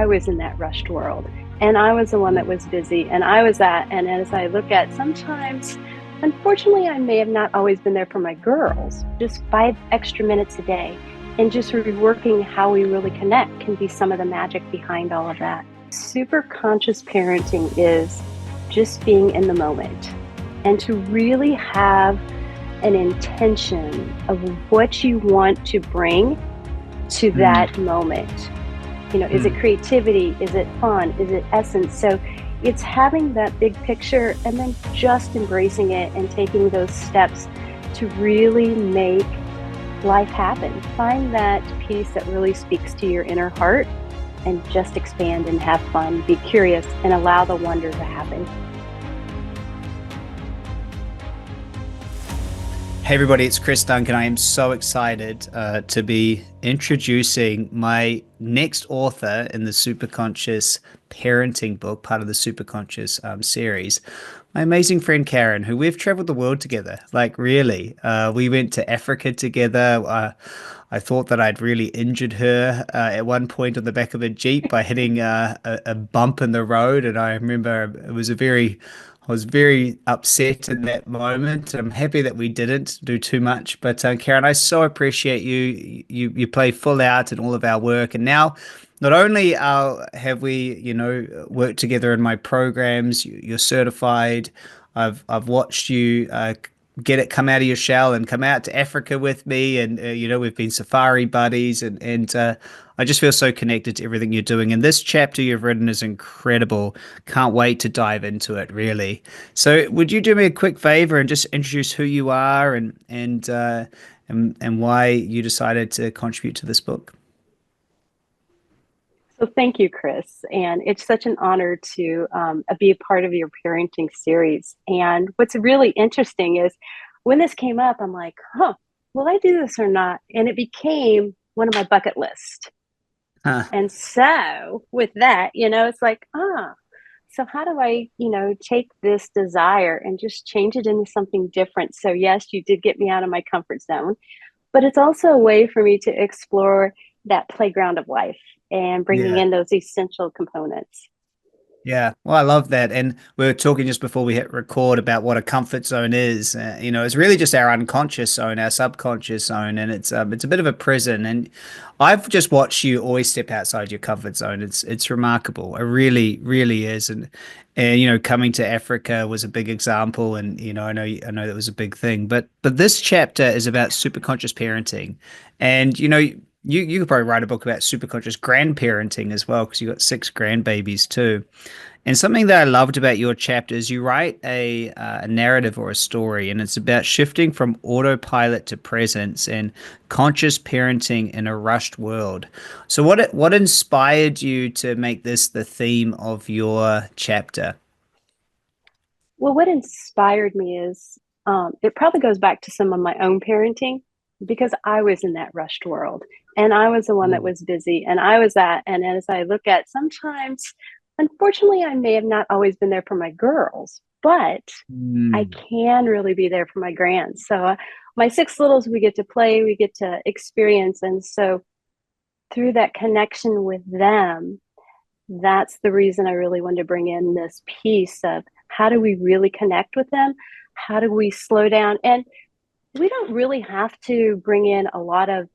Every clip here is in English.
I was in that rushed world, and I was the one that was busy, and I was that. And as I look at sometimes, unfortunately, I may have not always been there for my girls. Just 5 extra minutes a day and just reworking how we really connect can be some of the magic behind all of that. Super conscious parenting is just being in the moment and to really have an intention of what you want to bring to that moment. You know, is it creativity? Is it fun? Is it essence? So it's having that big picture and then just embracing it and taking those steps to really make life happen. Find that piece that really speaks to your inner heart and just expand and have fun. Be curious and allow the wonder to happen. Hey everybody, it's Duncan. I am so excited to be introducing my next author in the Superconscious parenting book, part of the Superconscious series, my amazing friend Karen, who we've traveled the world together. Like really, we went to Africa together. I thought that I'd really injured her at one point on the back of a Jeep by hitting a bump in the road, and I remember I was very upset in that moment. I'm happy that we didn't do too much. But Karen, I so appreciate you. You play full out in all of our work. And now, not only have we, worked together in my programs, you're certified. I've watched you come out of your shell and come out to Africa with me, and we've been safari buddies, and I just feel so connected to everything you're doing. And this chapter you've written is incredible. Can't wait to dive into it, really. So, would you do me a quick favor and just introduce who you are and why you decided to contribute to this book? So thank you, Chris. And it's such an honor to be a part of your parenting series. And what's really interesting is when this came up, I'm like, will I do this or not? And it became one of my bucket lists. Huh. And so with that, it's like, so how do I, take this desire and just change it into something different? So yes, you did get me out of my comfort zone, but it's also a way for me to explore that playground of life and bringing Yeah. in those essential components. Yeah, well, I love that. And we were talking just before we hit record about what a comfort zone is. It's really just our unconscious zone, our subconscious zone, and it's a bit of a prison. And I've just watched you always step outside your comfort zone. It's remarkable. It really, really is. And coming to Africa was a big example. And I know that was a big thing. But this chapter is about super conscious parenting, and you could probably write a book about superconscious grandparenting as well, because you got 6 grandbabies too. And something that I loved about your chapter is you write a narrative or a story, and it's about shifting from autopilot to presence and conscious parenting in a rushed world. So what inspired you to make this the theme of your chapter? Well, what inspired me is it probably goes back to some of my own parenting because I was in that rushed world and I was the one that Mm. was busy and I was that. And as I look at sometimes, unfortunately, I may have not always been there for my girls, but I Mm. can really be there for my grands. So my 6 littles, we get to play, we get to experience. And so through that connection with them, that's the reason I really wanted to bring in this piece of how do we really connect with them? How do we slow down? And we don't really have to bring in a lot of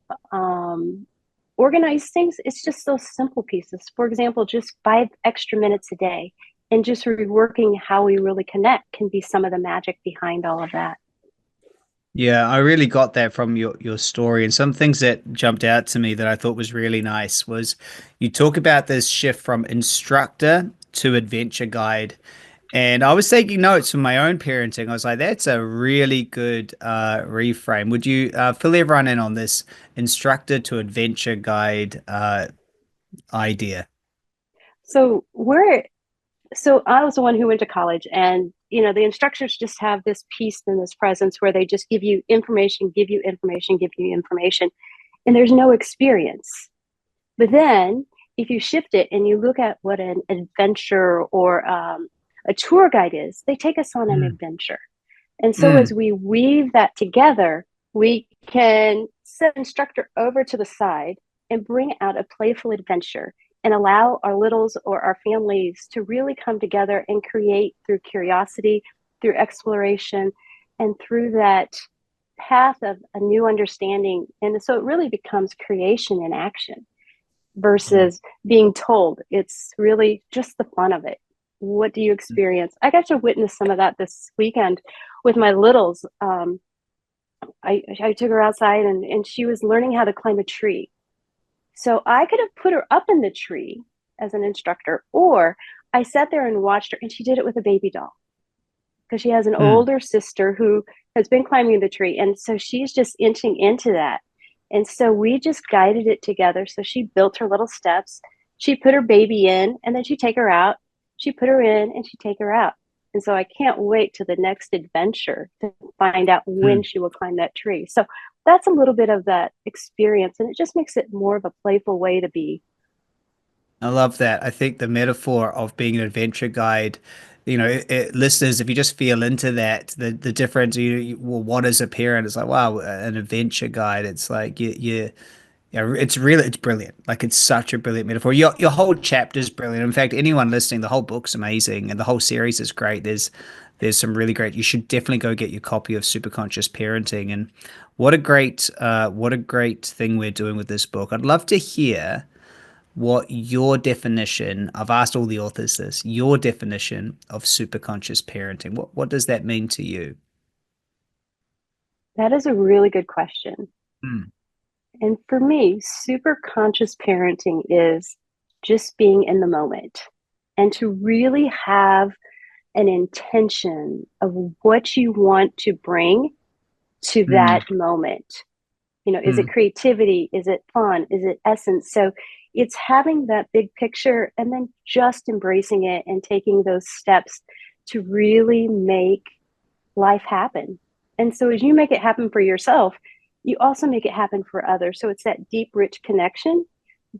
organized things. It's just those simple pieces. For example, just 5 extra minutes a day and just reworking how we really connect can be some of the magic behind all of that. Yeah, I really got that from your story. And some things that jumped out to me that I thought was really nice was you talk about this shift from instructor to adventure guide. And I was taking notes from my own parenting. I was like, that's a really good reframe. Would you fill everyone in on this instructor to adventure guide idea? So we're so I was the one who went to college, and the instructors just have this peace and this presence where they just give you information, give you information, give you information, and there's no experience. But then if you shift it and you look at what an adventure or a tour guide is, they take us on an Mm. adventure. And so Mm. as we weave that together, we can set instructor over to the side and bring out a playful adventure. and allow our littles or our families to really come together and create through curiosity, through exploration, and through that path of a new understanding. And so it really becomes creation in action Mm. versus being told. It's really just the fun of it. What do you experience? I got to witness some of that this weekend with my littles. I took her outside and she was learning how to climb a tree. So I could have put her up in the tree as an instructor, or I sat there and watched her, and she did it with a baby doll because she has an Mm. older sister who has been climbing the tree. And so she's just inching into that. And so we just guided it together. So she built her little steps. She put her baby in, and then she'd take her out. She put her in, and she'd take her out. And so I can't wait to the next adventure to find out when Mm. she will climb that tree. So that's a little bit of that experience. And it just makes it more of a playful way to be. I love that. I think the metaphor of being an adventure guide, listeners, if you just feel into that, the difference, well, what is a parent? It's like, wow, an adventure guide. It's like yeah, it's brilliant. Like it's such a brilliant metaphor. Your whole chapter is brilliant. In fact, anyone listening, the whole book's amazing, and the whole series is great. There's some really great. You should definitely go get your copy of Superconscious Parenting. And what a great thing we're doing with this book. I'd love to hear what your definition, I've asked all the authors this, your definition of superconscious parenting. What does that mean to you? That is a really good question. Mm. And for me, super conscious parenting is just being in the moment and to really have an intention of what you want to bring to Mm. that moment. Is it Mm. creativity? Is it fun? Is it essence? So it's having that big picture and then just embracing it and taking those steps to really make life happen. And so as you make it happen for yourself, you also make it happen for others. So it's that deep, rich connection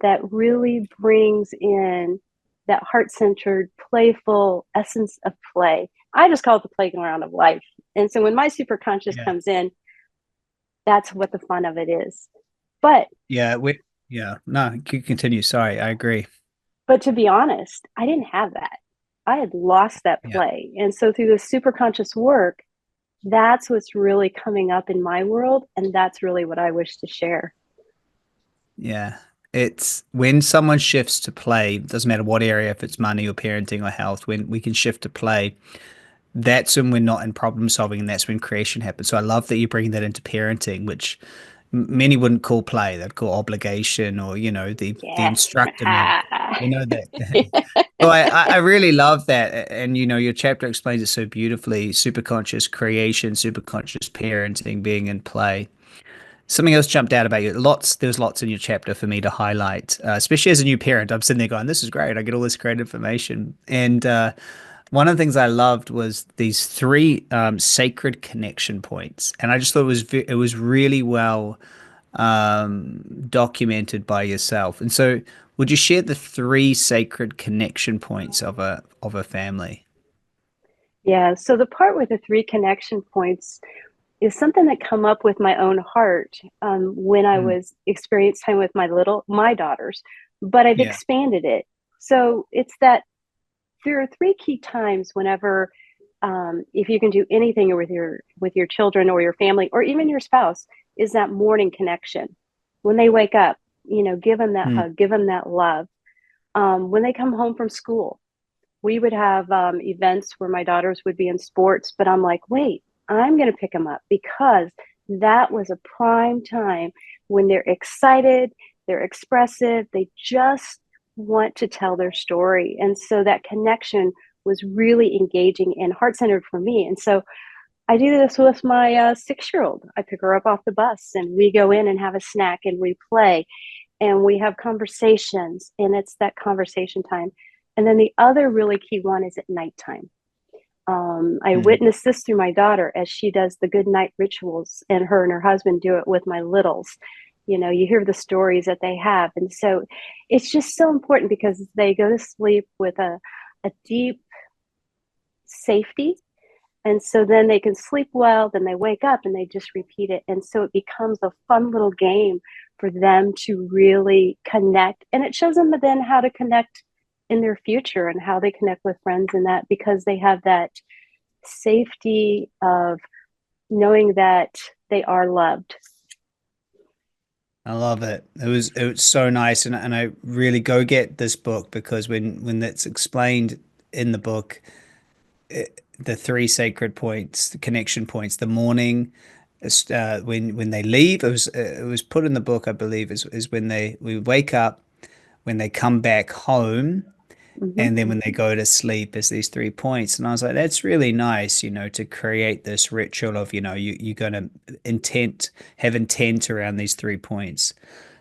that really brings in that heart centered, playful essence of play. I just call it the playground of life. And so when my super conscious Yeah. comes in, that's what the fun of it is. But Yeah. Yeah. No, you continue. Sorry. I agree. but to be honest, I didn't have that. I had lost that Yeah. play. And so through the super conscious work, that's what's really coming up in my world. And that's really what I wish to share. Yeah. It's when someone shifts to play, doesn't matter what area, if it's money or parenting or health, when we can shift to play, that's when we're not in problem solving and that's when creation happens. So I love that you're bringing that into parenting, which many wouldn't call play, they'd call obligation or, the Yes. instructor mode. You know that. So I really love that. And, your chapter explains it so beautifully. Superconscious creation, superconscious parenting, being in play. Something else jumped out about you. There's lots in your chapter for me to highlight, especially as a new parent. I'm sitting there going, "This is great. I get all this great information." And one of the things I loved was these three sacred connection points, and I just thought it was really well documented by yourself. And so, would you share the three sacred connection points of a family? Yeah. So the part with the three connection points is something that come up with my own heart when I Mm. was experienced time with my daughters, but I've Yeah. expanded it. So it's that there are three key times whenever if you can do anything with your children or your family or even your spouse is that morning connection when they wake up, give them that Mm. hug, give them that love. When they come home from school, we would have events where my daughters would be in sports, but I'm like, wait, I'm going to pick them up because that was a prime time when they're excited, they're expressive, they just want to tell their story. And so that connection was really engaging and heart centered for me. And so I do this with my 6-year-old. I pick her up off the bus and we go in and have a snack and we play and we have conversations, and it's that conversation time. And then the other really key one is at nighttime. I Mm. witnessed this through my daughter as she does the good night rituals, and her husband do it with my littles. You hear the stories that they have. And so it's just so important because they go to sleep with a deep safety. And so then they can sleep well, then they wake up and they just repeat it. And so it becomes a fun little game for them to really connect. And it shows them then how to connect in their future and how they connect with friends and that, because they have that safety of knowing that they are loved. I love it. It was so nice, and I really go get this book because when that's explained in the book, the three sacred points, the connection points, the morning, when they leave, it was put in the book, I believe, is when we wake up, when they come back home, Mm-hmm. and then when they go to sleep is these 3 points. And I was like, that's really nice, to create this ritual of, you're gonna have intent around these 3 points.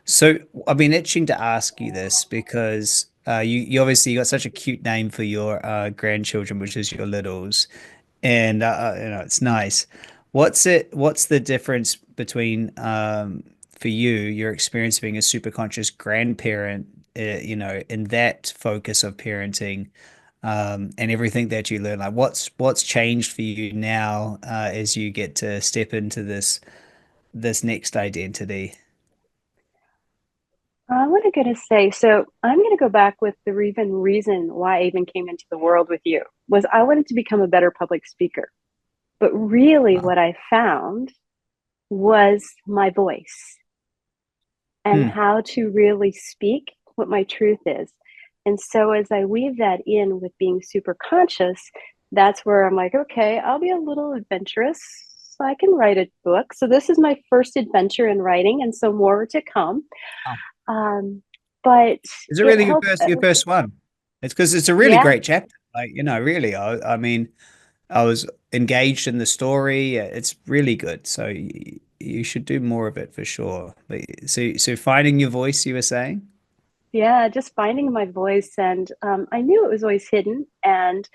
So I've been itching to ask you this because you obviously got such a cute name for your grandchildren, which is your littles, and it's nice. What's the difference between for you, your experience being a super conscious grandparent, in that focus of parenting, and everything that you learn? Like, what's changed for you now as you get to step into this next identity? What am I going to say? So I'm going to go back with the even reason why I even came into the world with you was I wanted to become a better public speaker. But really Wow. what I found was my voice and Hmm. how to really speak what my truth is. And so as I weave that in with being super conscious, that's where I'm like, okay, I'll be a little adventurous. So I can write a book. So this is my first adventure in writing, and so more to come. Wow. Um, but It's a it really good helped. first, your first one. It's because it's a really Yeah, great chapter. Like, really, I mean, I was engaged in the story. It's really good. So you should do more of it for sure. But so finding your voice, you were saying? yeah, just finding my voice. And I knew it was always hidden. And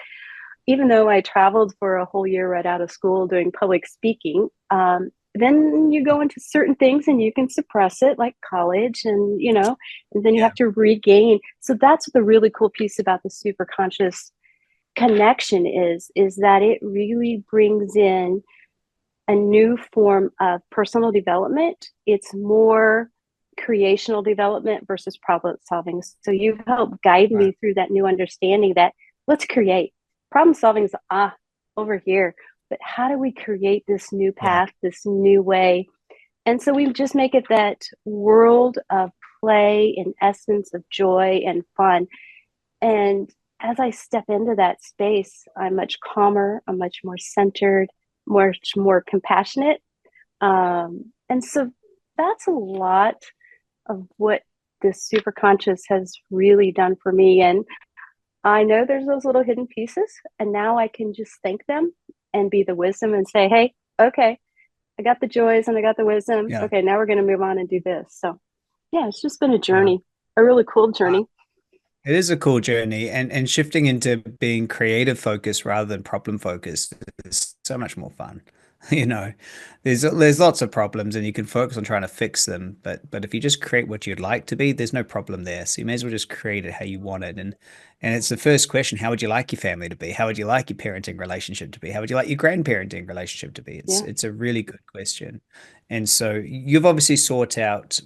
even though I traveled for a whole year right out of school doing public speaking, then you go into certain things and you can suppress it, like college, and then you Yeah. have to regain. So that's the really cool piece about the super conscious connection is that it really brings in a new form of personal development. It's more creational development versus problem solving. So you've helped guide Right. me through that new understanding that let's create. Problem solving is over here, but how do we create this new Yeah. path, this new way? And so we just make it that world of play and essence of joy and fun. And as I step into that space, I'm much calmer, I'm much more centered, much more compassionate. And so that's a lot of what this super conscious has really done for me. And I know there's those little hidden pieces, and now I can just thank them and be the wisdom and say, hey, okay, I got the joys and I got the wisdom. Yeah. Okay, now we're going to move on and do this. So, yeah, it's just been a Yeah. journey, a really cool journey. It is a cool journey, and shifting into being creative focused rather than problem focused is so much more fun. You know, there's lots of problems, and you can focus on trying to fix them. But if you just create what you'd like to be, there's no problem there. So you may as well just create it how you want it. And it's the first question: how would you like your family to be? How would you like your parenting relationship to be? How would you like your grandparenting relationship to be? It's Yeah. it's a really good question. And so you've obviously sought out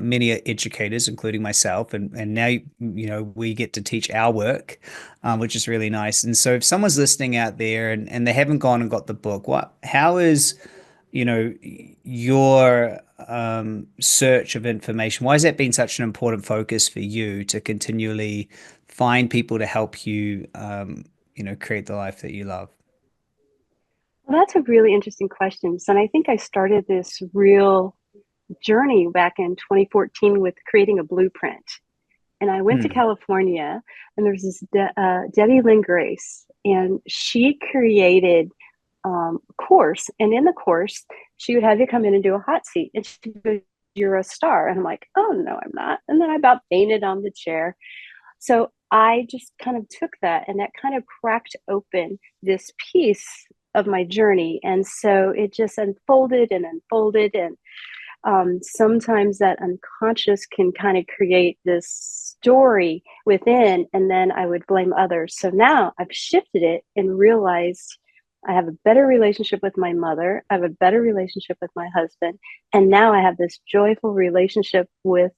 many educators, including myself, and now we get to teach our work, which is really nice. And so if someone's listening out there and they haven't gone and got the book, how is your search of information? Why has that been such an important focus for you to continually find people to help you, create the life that you love? Well, that's a really interesting question. So, and I think I started this real journey back in 2014 with creating a blueprint. And I went to Hmm. California, and there's this Debbie Lynn Grace, and she created a course. And in the course, she would have you come in and do a hot seat. And she goes, "You're a star." And I'm like, "Oh, no, I'm not." And then I about fainted on the chair. So I just kind of took that, and that kind of cracked open this piece of my journey. And so it just unfolded and unfolded. And sometimes that unconscious can kind of create this story within, and then I would blame others. So now I've shifted it and realized I have a better relationship with my mother. I have a better relationship with my husband. And now I have this joyful relationship with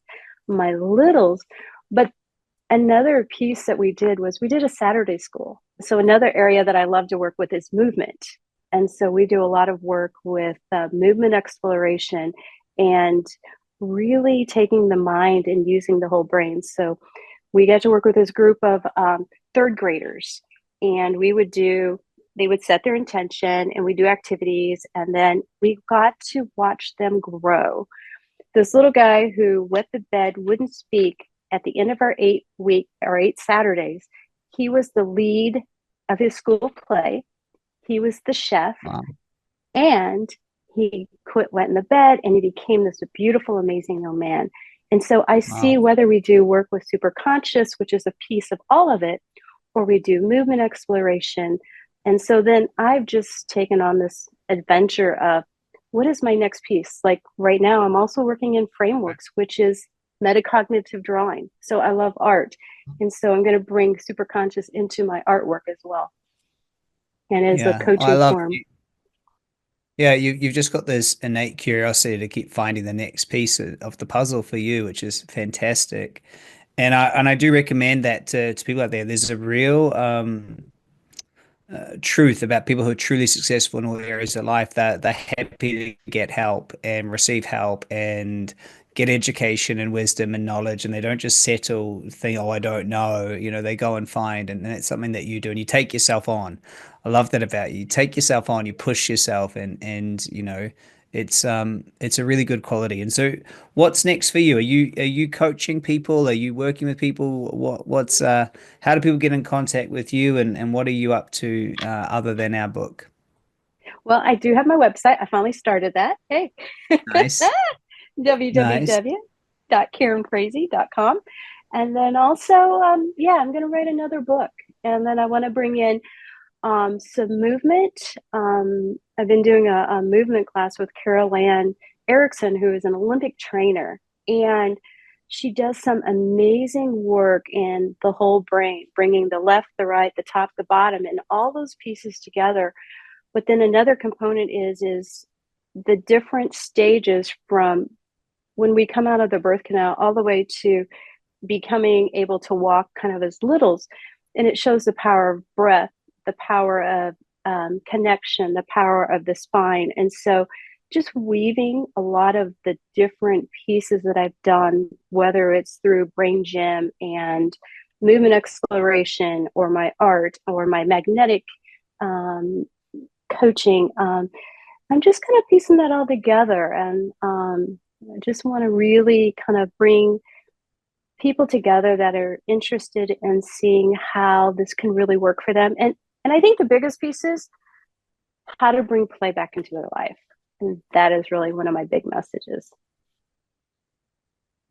my littles. But another piece that we did was we did a Saturday school. So another area that I love to work with is movement. And so we do a lot of work with movement exploration and really taking the mind and using the whole brain. So we get to work with this group of third graders, and they would set their intention and we do activities, and then we got to watch them grow. This little guy who wet the bed wouldn't speak at the end of our 8 Saturdays, he was the lead of his school play. He was the chef, Wow. and he quit wet in the bed and he became this beautiful, amazing young man. And so I see Wow. whether we do work with Superconscious, which is a piece of all of it, or we do movement exploration. And so then I've just taken on this adventure of what is my next piece? Like right now, I'm also working in frameworks, which is metacognitive drawing. So I love art. And so I'm going to bring Superconscious into my artwork as well, and as a Yeah, I coaching love form. you. Yeah, you've just got this innate curiosity to keep finding the next piece of the puzzle for you, which is fantastic. And I do recommend that to people out there. There's a real truth about people who are truly successful in all areas of life, that they're happy to get help and receive help and get education and wisdom and knowledge, and they don't just settle think, oh, I don't know. They go and find, and it's something that you do, and you take yourself on. I love that about you. You take yourself on, you push yourself, and it's a really good quality. And so what's next for you? Are you coaching people? Are you working with people? What's how do people get in contact with you, and what are you up to other than our book? Well, I do have my website. I finally started that. Hey, Nice. Nice. www.karenfraase.com. And then also, yeah, I'm going to write another book. And then I want to bring in some movement. I've been doing a movement class with Carol Ann Erickson, who is an Olympic trainer. And she does some amazing work in the whole brain, bringing the left, the right, the top, the bottom, and all those pieces together. But then another component is the different stages from when we come out of the birth canal all the way to becoming able to walk kind of as littles. And it shows the power of breath, the power of connection, the power of the spine. And so just weaving a lot of the different pieces that I've done, whether it's through Brain Gym and movement exploration or my art or my magnetic um, coaching. I'm just kind of piecing that all together, and I just want to really kind of bring people together that are interested in seeing how this can really work for them. And I think the biggest piece is how to bring play back into their life, and that is really one of my big messages.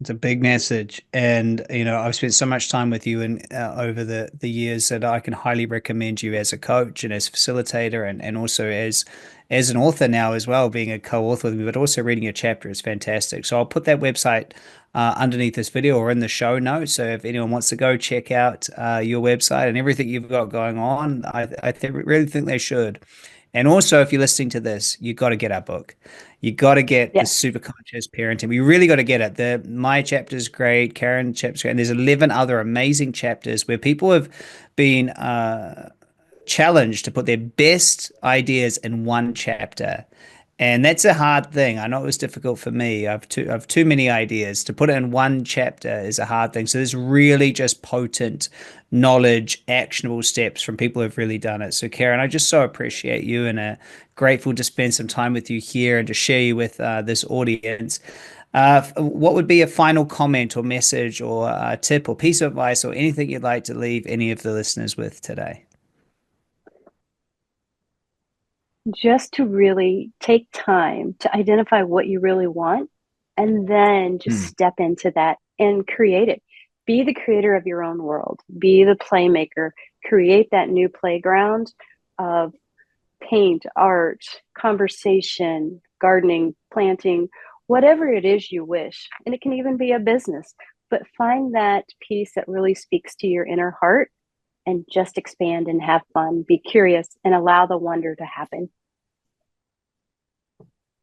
It's a big message, and I've spent so much time with you and over the years that I can highly recommend you as a coach and as facilitator, and also as an author now as well, being a co-author with me, but also reading a chapter is fantastic. So I'll put that website underneath this video or in the show notes. So if anyone wants to go check out your website and everything you've got going on, really think they should. And also, if you're listening to this, you got to get our book. You got to get the Yes. super conscious parenting. We really got to get it. My chapter is great, Karen chapter's great, and there's 11 other amazing chapters where people have been challenged to put their best ideas in one chapter. And that's a hard thing. I know it was difficult for me. I've too many ideas. To put it in one chapter is a hard thing. So there's really just potent knowledge, actionable steps from people who've really done it. So Karen, I just so appreciate you, and grateful to spend some time with you here and to share you with this audience. What would be a final comment or message or tip or piece of advice or anything you'd like to leave any of the listeners with today? Just to really take time to identify what you really want, and then just Hmm. step into that and create it. Be the creator of your own world, be the playmaker, create that new playground of paint, art, conversation, gardening, planting, whatever it is you wish. And it can even be a business, but find that piece that really speaks to your inner heart and just expand and have fun, be curious, and allow the wonder to happen.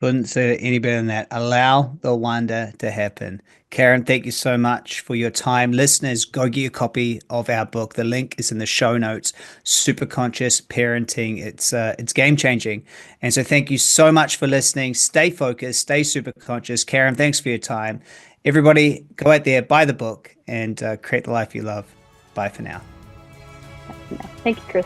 Couldn't say it any better than that. Allow the wonder to happen. Karen, thank you so much for your time. Listeners, go get a copy of our book. The link is in the show notes. Superconscious Parenting. It's game changing. And so thank you so much for listening. Stay focused, stay super conscious. Karen, thanks for your time. Everybody, go out there, buy the book, and create the life you love. Bye for now. Thank you, Chris.